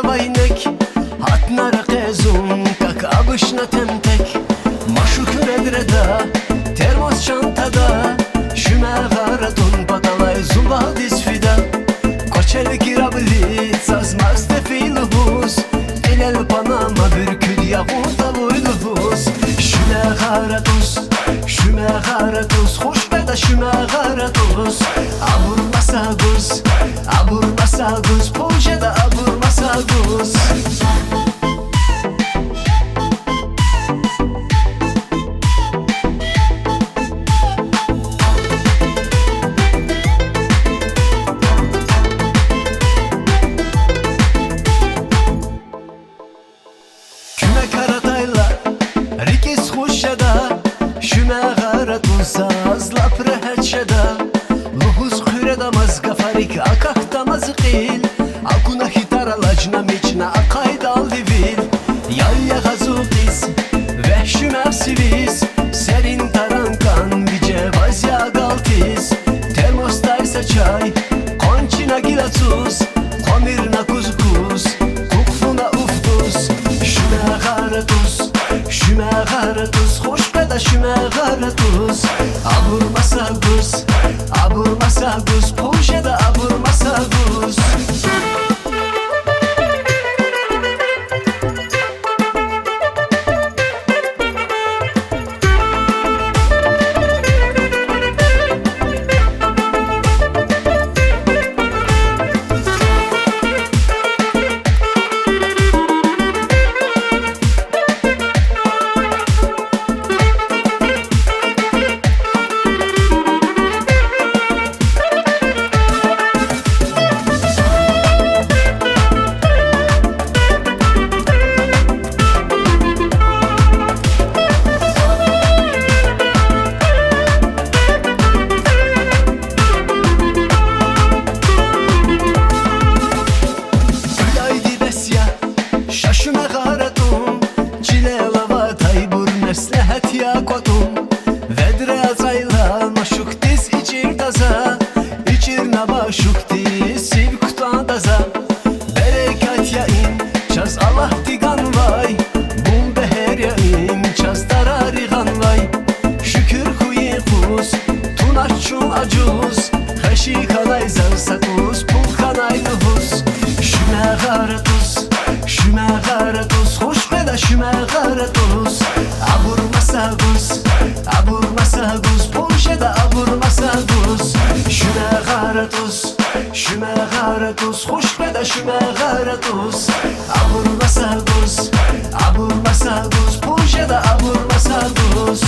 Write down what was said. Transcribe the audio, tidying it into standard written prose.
вайнек Хатнара кезун, как обычно темтек Машу küredreda, termos çantada Şüme garatun patalay zumba disfida Koçel girabli, sazmaz tefilubuz Elel panama bürkül yahuda buylubuz Şüme garatus, hoş beda şüme garatus Abur masaguz, polşeda abur masaguz Rikis خوشدا شما غارتون ساز لپره هچدا لحوز خوردا مزگفریک اکاکتا مزقیل اکونا hitara lacna miçna akay dal divil Yaya gazuqis vehşümer sivis Serin tarankan vice vazya galtis Termostaysa çay konçina gilatsuz Komirna kuzkuz kukfuna uftuz Şüme garatus, hoş beda şüme garatus Abur masaguz, polşeda abur masaguz Şaşüme garatum, çile lava taybur meslehet ya kotum Vedre azayla maşuk diz içir daza İçir naba şuk diz sivktan daza Berekat ya in, çaz Allah digan vay Bum beher ya in, çaz dararigan vay Şükür huyi huz, tunaççun acuz Heşi kanay zarsakuz, pul kanay nuhuz Şüme garatus, hoş beda şüme garatus Abur masaguz, polşeda abur masaguz Şüme garatus, hoş beda şüme garatus Abur masaguz, polşeda abur masaguz